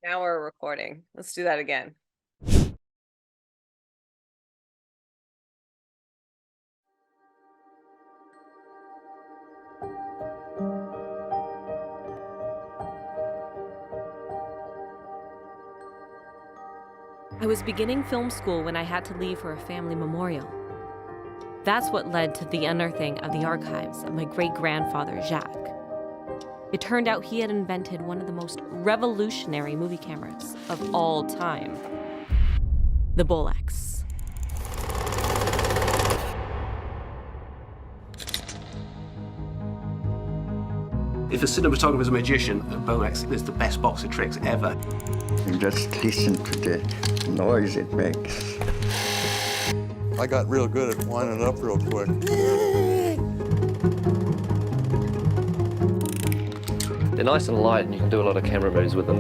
Now we're recording. Let's do that again. I was beginning film school when I had to leave for a family memorial. That's what led to the unearthing of the archives of my great-grandfather, Jacques. It turned out he had invented one of the most revolutionary movie cameras of all time, the Bolex. If a cinematographer is a magician, a Bolex is the best box of tricks ever. You just listen to the noise it makes. I got real good at winding up real quick. They're nice and light and you can do a lot of camera moves with them.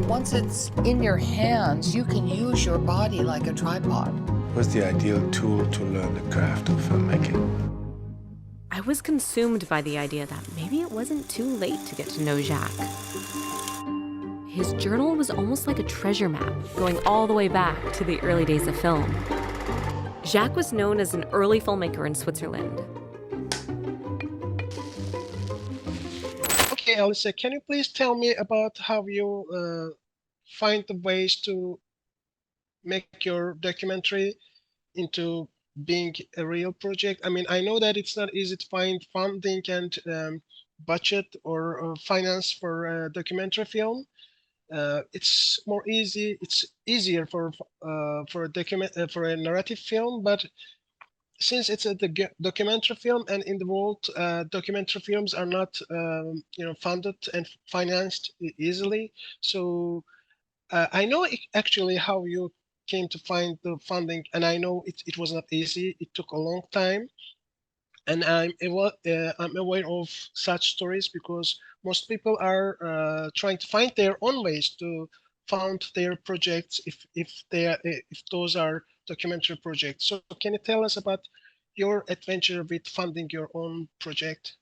Once it's in your hands, you can use your body like a tripod. What's the ideal tool to learn the craft of filmmaking? I was consumed by the idea that maybe it wasn't too late to get to know Jacques. His journal was almost like a treasure map, going all the way back to the early days of film. Jacques was known as an early filmmaker in Switzerland. Okay, Alyssa, can you please tell me about how you find the ways to make your documentary into being a real project? I mean, I know that it's not easy to find funding and budget or finance for a documentary film. It's easier for a narrative film, but since it's a documentary film, and in the world, documentary films are not funded and financed easily. So I know actually how you came to find the funding, and I know it was not easy. It took a long time, and I'm aware of such stories because most people are trying to find their own ways to fund their projects if those are documentary projects. So can you tell us about your adventure with funding your own project?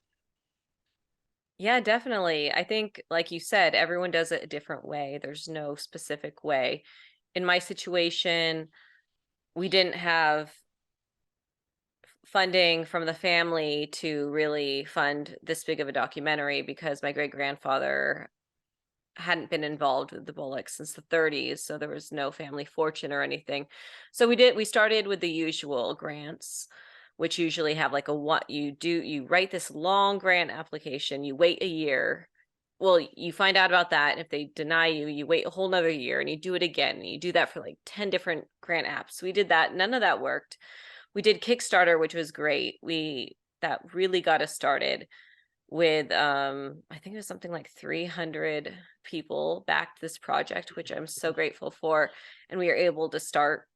Yeah, definitely. I think, like you said, everyone does it a different way. There's no specific way. In my situation, we didn't have funding from the family to really fund this big of a documentary because my great-grandfather hadn't been involved with the Bolex since the 30s, so there was no family fortune or anything. So we started with the usual grants, which usually have like you write this long grant application, you wait a year. Well, you find out about that, and if they deny you, you wait a whole nother year and you do it again, and you do that for like 10 different grant apps. We did that, none of that worked. We did Kickstarter, which was great. That really got us started with I think it was something like 300 people backed this project, which I'm so grateful for, and we were able to start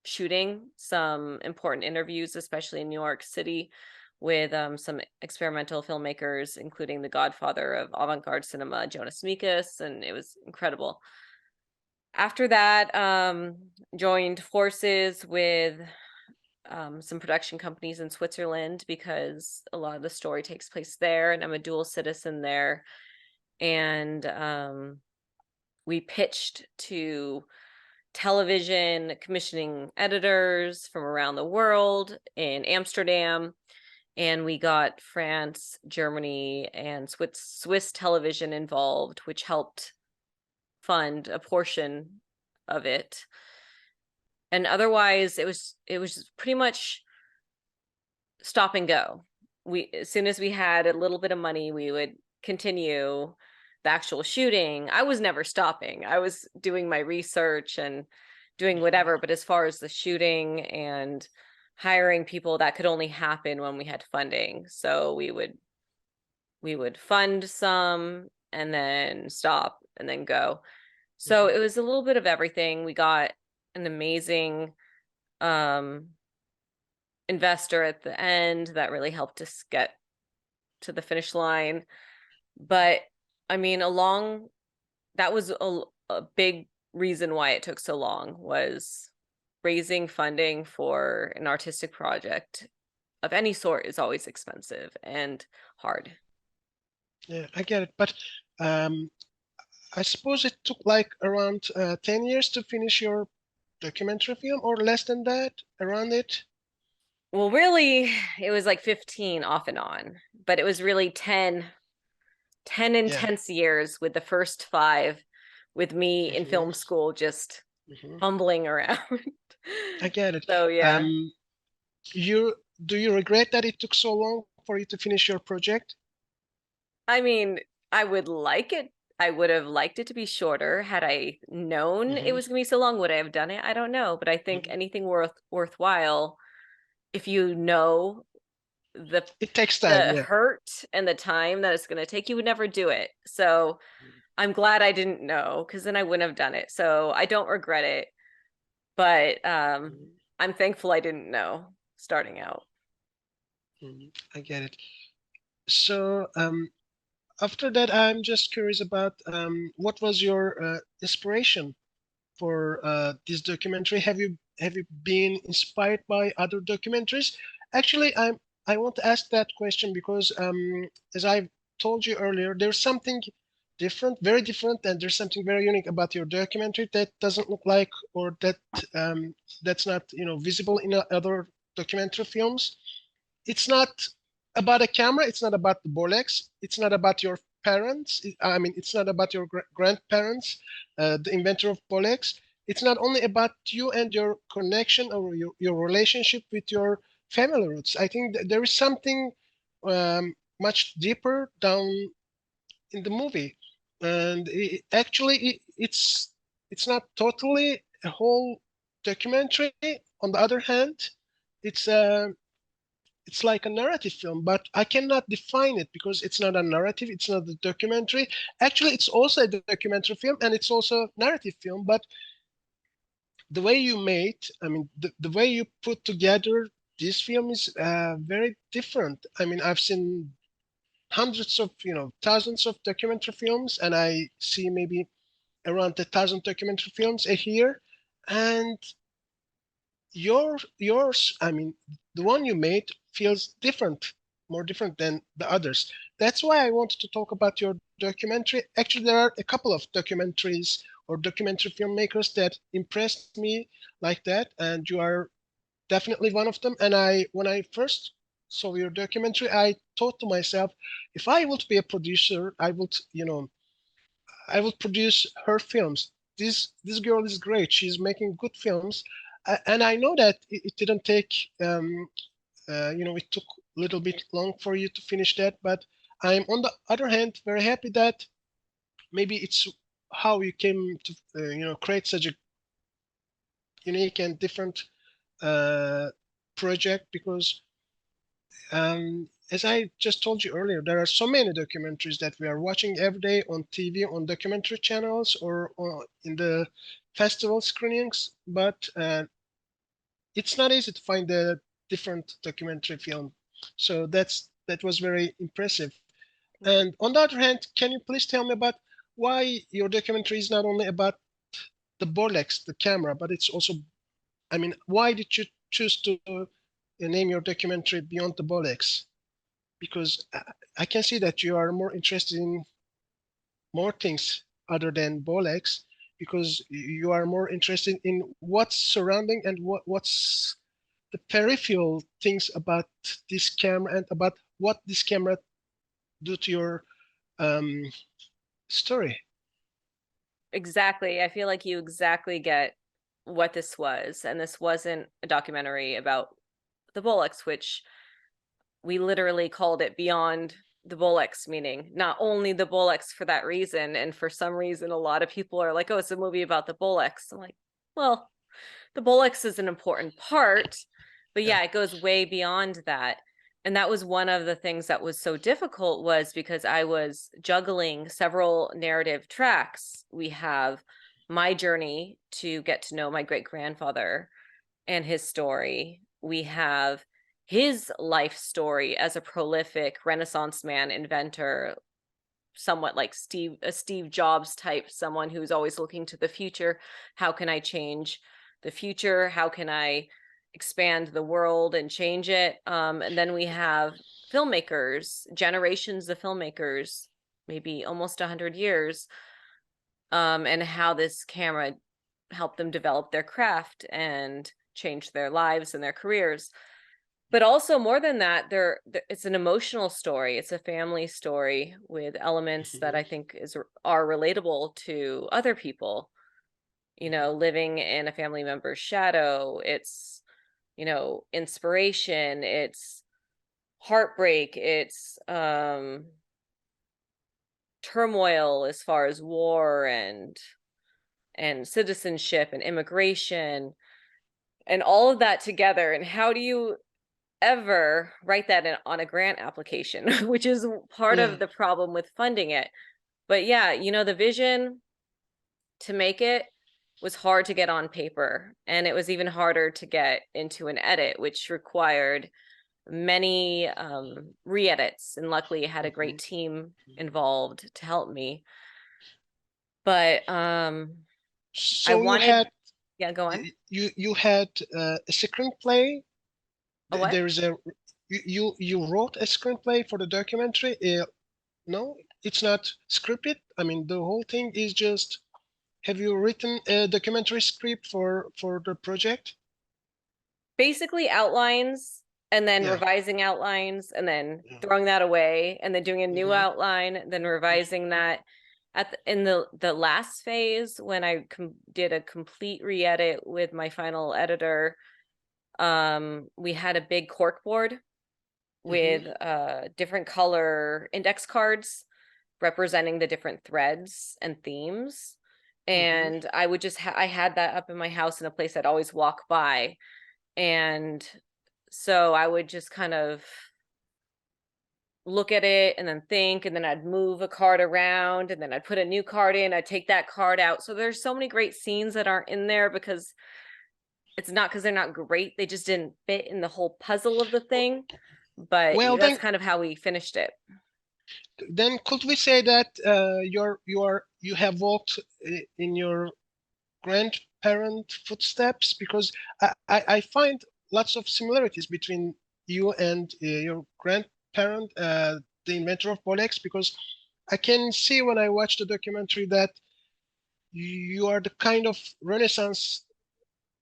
shooting some important interviews, especially in New York City, with some experimental filmmakers, including the godfather of avant-garde cinema, Jonas Mekas, and it was incredible. After that, joined forces with some production companies in Switzerland because a lot of the story takes place there, and I'm a dual citizen there. And we pitched to television commissioning editors from around the world in Amsterdam, and we got France, Germany, and Swiss television involved, which helped fund a portion of it. And otherwise, it was pretty much stop and go. As soon as we had a little bit of money, we would continue the actual shooting. I was never stopping. I was doing my research and doing whatever, but as far as the shooting and hiring people, that could only happen when we had funding. So we would fund some and then stop and then go. So it was a little bit of everything. We got an amazing investor at the end that really helped us get to the finish line. But I mean, that was a big reason why it took so long, was raising funding for an artistic project of any sort is always expensive and hard. Yeah, I get it. But um, I suppose it took like around 10 years to finish your documentary film, or less than that, around it. Well, really, it was like 15 off and on, but it was really 10 Yeah. intense years, with the first 5 with me in Hmm. film school just Hmm. fumbling around. I get it. So yeah. Um, you do you regret that it took so long for you to finish your project? I mean, I would like it. I would have liked it to be shorter. Had I known it Hmm. was gonna be so long, would I have done it? I don't know. But I think anything worthwhile, if you know the It takes time, the yeah. hurt and the time that it's gonna take, you would never do it. So I'm glad I didn't know, because then I wouldn't have done it. So I don't regret it, but Mhm. I'm thankful I didn't know starting out. Mhm. I get it. So after that, I'm just curious about what was your inspiration for this documentary? Have you been inspired by other documentaries? Actually, I want to ask that question because as I told you earlier, there's something different, very different, and there's something very unique about your documentary that doesn't look like, or that's not visible in other documentary films. It's not about a camera. It's not about the Bolex. It's not about your parents. I mean, it's not about your grandparents, the inventor of Bolex. It's not only about you and your connection or your relationship with your family roots. I think that there is something much deeper down in the movie, and it's not totally a whole documentary. On the other hand, it's it's like a narrative film, but I cannot define it because it's not a narrative, it's not a documentary. Actually, it's also a documentary film and it's also a narrative film, but the way you made, I mean, the way you put together this film is very different. I mean, I've seen hundreds of, thousands of documentary films, and I see maybe around 1,000 documentary films a year. And yours, I mean, the one you made feels different, more different than the others. That's why I wanted to talk about your documentary. Actually, there are a couple of documentaries or documentary filmmakers that impressed me like that, and you are definitely one of them. And when I first saw your documentary, I thought to myself, if I would be a producer, I would produce her films. This girl is great. She's making good films, and I know that it didn't take. It took a little bit long for you to finish that. But I'm on the other hand very happy that maybe it's how you came to create such a unique and different uh, project because as I just told you earlier, there are so many documentaries that we are watching every day on TV, on documentary channels, or in the festival screenings. But it's not easy to find a different documentary film. So that was very impressive. And on the other hand, can you please tell me about why your documentary is not only about the Bolex, the camera, but it's also, I mean, why did you choose to name your documentary Beyond the Bolex? Because I can see that you are more interested in more things other than Bolex because you are more interested in what's surrounding and what's the peripheral things about this camera and about what this camera do to your um, story. Exactly. I feel like you exactly get what this was. And this wasn't a documentary about the Bolex, which we literally called it Beyond the Bolex, meaning not only the Bolex for that reason. And for some reason, a lot of people are like, oh, it's a movie about the Bolex. I'm like, well, the Bolex is an important part, but Yeah. yeah, it goes way beyond that. And that was one of the things that was so difficult, was because I was juggling several narrative tracks. We have my journey to get to know my great grandfather and his story. We have his life story as a prolific Renaissance man, inventor, somewhat like a Steve Jobs type, someone who's always looking to the future. How can I change the future? How can I expand the world and change it? And then we have filmmakers, generations of filmmakers maybe almost 100 years, and how this camera helped them develop their craft and change their lives and their careers. But also more than that, it's an emotional story. It's a family story with elements that I think are relatable to other people. You know, living in a family member's shadow. It's, you know, inspiration. It's heartbreak. It's turmoil as far as war and citizenship and immigration and all of that together. And how do you ever write that on a grant application, which is part Yeah. of the problem with funding it. But yeah, you know, the vision to make it was hard to get on paper, and it was even harder to get into an edit, which required many re-edits, and luckily I had a great team involved to help me. But I So wanted, yeah, go on. you had a screenplay. A what? There is a you wrote a screenplay for the documentary. No, it's not scripted. I mean, the whole thing is just. Have you written a documentary script for the project? Basically outlines, and then Yeah. revising outlines, and then Yeah. throwing that away, and then doing a new Mhm. outline, then revising that. In the last phase, when I did a complete re-edit with my final editor, we had a big cork board with different color index cards representing the different threads and themes. And I would just I had that up in my house in a place I'd always walk by. And so I would just kind of look at it and then think, and then I'd move a card around, and then I'd put a new card in, I'd take that card out. So there's so many great scenes that aren't in there because it's not because they're not great, they just didn't fit in the whole puzzle of the thing. But Well, that's kind of how we finished it. then could we say that you have walked in your grandparent footsteps? Because I find lots of similarities between you and your grandparent, the inventor of Bolex, because I can see when I watch the documentary that you are the kind of Renaissance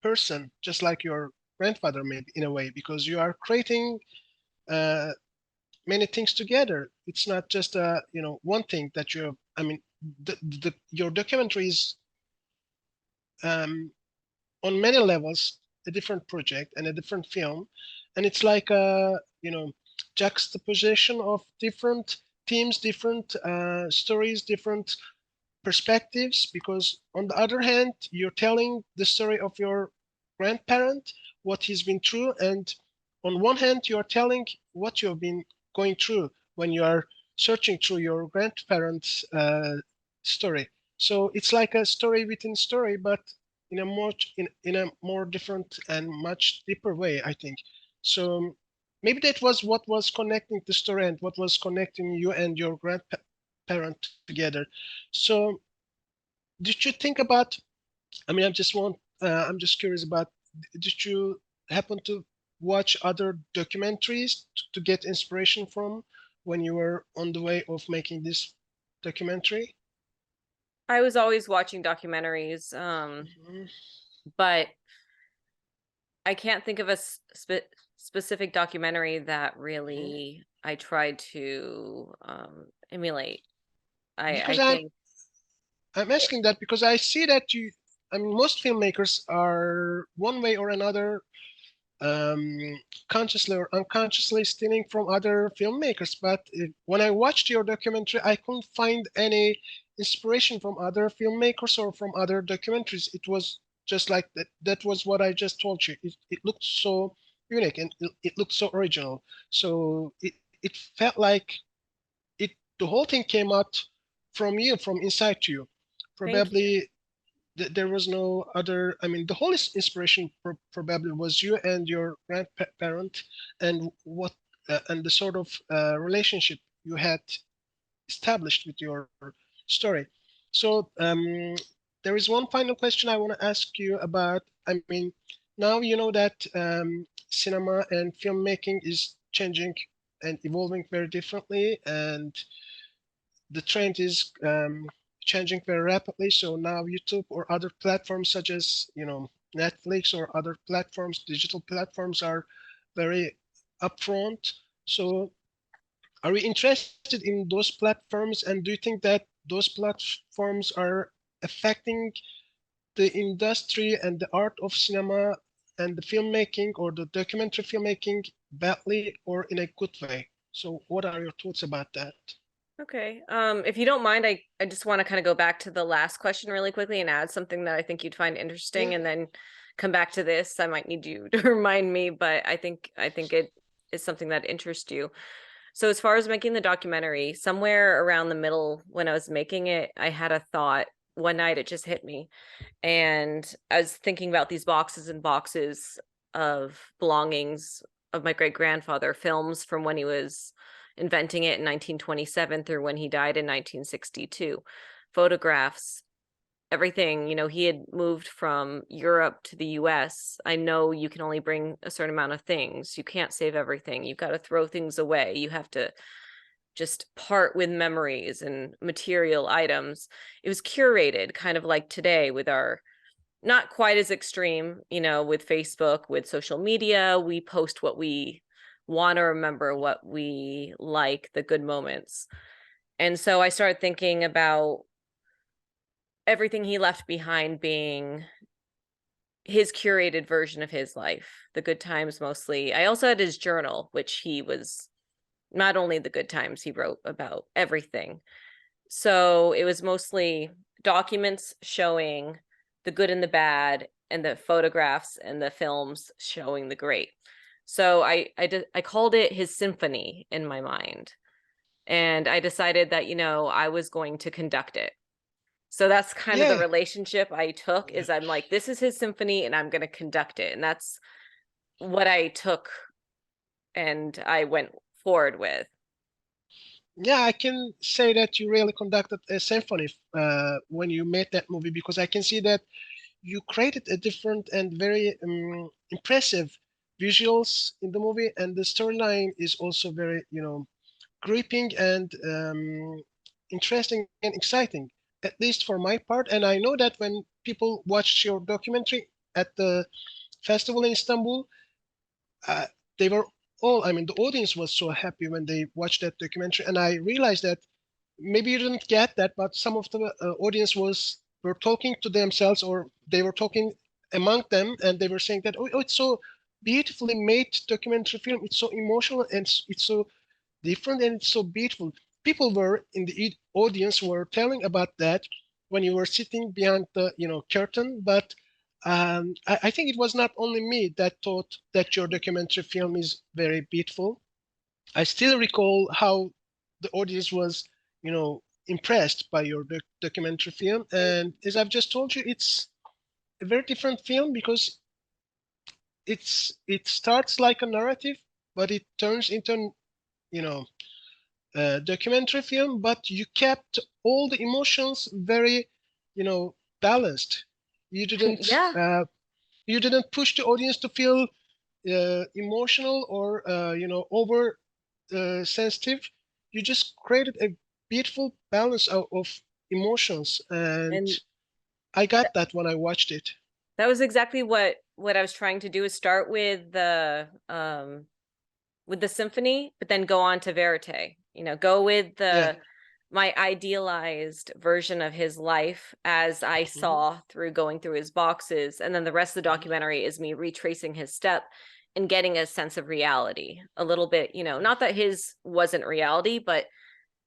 person, just like your grandfather, maybe in a way, because you are creating uh, many things together. It's not just one thing that you. I mean, your documentary is on many levels a different project and a different film, and it's like a juxtaposition of different themes, different stories, different perspectives, because on the other hand you're telling the story of your grandparent, what he's been through, and on one hand you're telling what you've been going through when you are searching through your grandparents story. So it's like a story within story, but in a more different and much deeper way, I think. So maybe that was what was connecting the story and what was connecting you and your grandparent together. So did you think about, I mean, I'm just curious about, did you happen to watch other documentaries to get inspiration from when you were on the way of making this documentary? I was always watching documentaries, but I can't think of a specific documentary that really I tried to emulate. Because I think I'm asking that because I see that I mean, most filmmakers are one way or another consciously or unconsciously stealing from other filmmakers. But when I watched your documentary, I couldn't find any inspiration from other filmmakers or from other documentaries. It was just like that. That was what I just told you. It looked so unique and it looked so original. So it felt like the whole thing came out from you, from inside to you. thank you. Probably there was no other. I mean, the whole inspiration probably was you and your grandparent, and what and the sort of relationship you had established with your story. So there is one final question I want to ask you about. I mean, now you know that cinema and filmmaking is changing and evolving very differently, and the trend is changing very rapidly. So now YouTube or other platforms such as, you know, Netflix or other platforms, digital platforms are very upfront. So are we interested in those platforms? And do you think that those platforms are affecting the industry and the art of cinema and the filmmaking or the documentary filmmaking badly or in a good way? So what are your thoughts about that? Okay. If you don't mind, I just want to kind of go back to the last question really quickly and add something that I think you'd find interesting, Yeah. and then come back to this. I might need you to remind me, but I think it is something that interests you. So as far as making the documentary, somewhere around the middle when I was making it, I had a thought. One night it just hit me. And I was thinking about these boxes and boxes of belongings of my great grandfather, films from when he was inventing it in 1927 through when he died in 1962, photographs, everything. You know, he had moved from Europe to the US. I know you can only bring a certain amount of things. You can't save everything. You've got to throw things away. You have to just part with memories and material items. It was curated kind of like today with our, not quite as extreme, you know, with Facebook, with social media. We post what we want to remember, what we like, the good moments. And so I started thinking about everything he left behind being his curated version of his life, the good times mostly. I also had his journal, which he was not only the good times, he wrote about everything. So it was mostly documents showing the good and the bad, and the photographs and the films showing the great. So I called it his symphony in my mind. And I decided that, you know, I was going to conduct it. So that's kind of the Yeah. relationship I took, is I'm like, this is his symphony and I'm going to conduct it. And that's what I took and I went forward with. Yeah, I can say that you really conducted a symphony when you made that movie, because I can see that you created a different and very impressive visuals in the movie, and the storyline is also very, you know, gripping and interesting and exciting, at least for my part. And I know that when people watched your documentary at the festival in Istanbul, uh, they were all, I mean, the audience was so happy when they watched that documentary. And I realized that maybe you didn't get that, but some of the audience were talking to themselves, or they were talking among them, and they were saying that, oh, it's so beautifully made documentary film. It's so emotional, and it's so different, and it's so beautiful. People were in the audience were telling about that when you were sitting behind the, you know, curtain. But I think it was not only me that thought that your documentary film is very beautiful. I still recall how the audience was, you know, impressed by your documentary film. And as I've just told you, it's a very different film, because it starts like a narrative, but it turns into, you know, documentary film, but you kept all the emotions very, you know, balanced. You didn't Yeah. you didn't push the audience to feel emotional or you know, over sensitive. You just created a beautiful balance of emotions, and And I got that when I watched it. that was exactly what I was trying to do, is start with the symphony, but then go on to verite. You know, go with Yeah. my idealized version of his life as I Mhm. saw through going through his boxes, and then the rest of the documentary is me retracing his step and getting a sense of reality a little bit. You know, not that his wasn't reality, but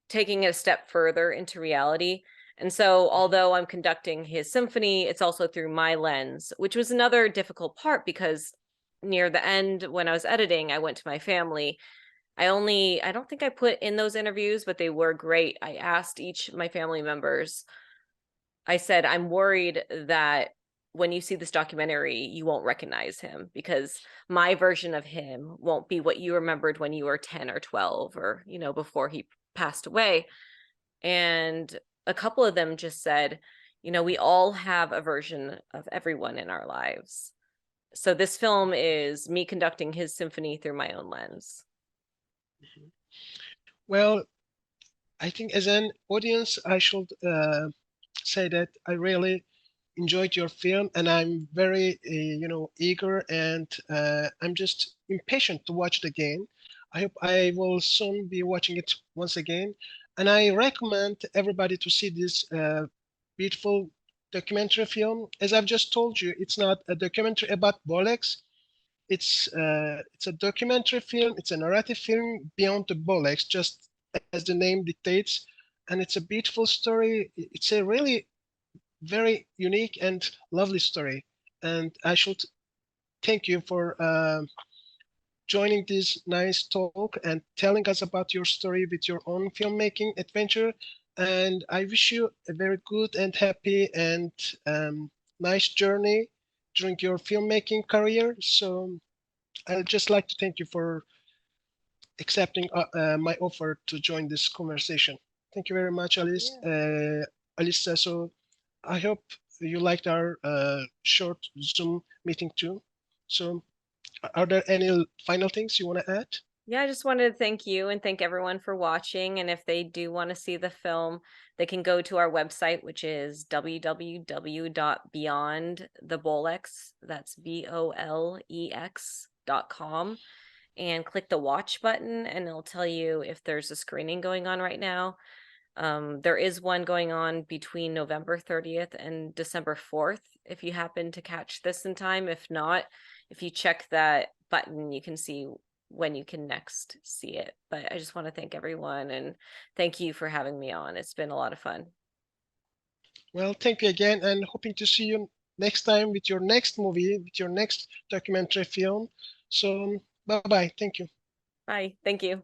taking it a step further into reality. And so, although I'm conducting his symphony, it's also through my lens, which was another difficult part, because near the end, when I was editing, I went to my family. I don't think I put in those interviews, but they were great. I asked each of my family members, I said, I'm worried that when you see this documentary, you won't recognize him, because my version of him won't be what you remembered when you were 10 or 12, or, you know, before he passed away. And a couple of them just said, you know, we all have a version of everyone in our lives. So this film is me conducting his symphony through my own lens. Well, I think as an audience, I should say that I really enjoyed your film, and I'm very, eager, and I'm just impatient to watch it again. I hope I will soon be watching it once again, and I recommend everybody to see this beautiful documentary film. As I've just told you, it's not a documentary about Bolex. It's a documentary film. It's a narrative film beyond the Bolex, just as the name dictates, and it's a beautiful story. It's a really very unique and lovely story. And I should thank you for joining this nice talk and telling us about your story with your own filmmaking adventure. And I wish you a very good and happy and nice journey during your filmmaking career. So I'd just like to thank you for accepting my offer to join this conversation. Thank you very much, Alice. Alyssa. So I hope you liked our short Zoom meeting too. So are there any final things you want to add? Yeah, I just wanted to thank you and thank everyone for watching. And if they do want to see the film, they can go to our website, which is www.beyondthebolex, that's BOLEX.com, and click the watch button, and it'll tell you if there's a screening going on right now. There is one going on between November 30th and December 4th, if you happen to catch this in time. If not, if you check that button, you can see when you can next see it. But I just want to thank everyone and thank you for having me on. It's been a lot of fun. Well, thank you again, and hoping to see you next time with your next movie, with your next documentary film. So bye-bye. Thank you. Bye. Thank you.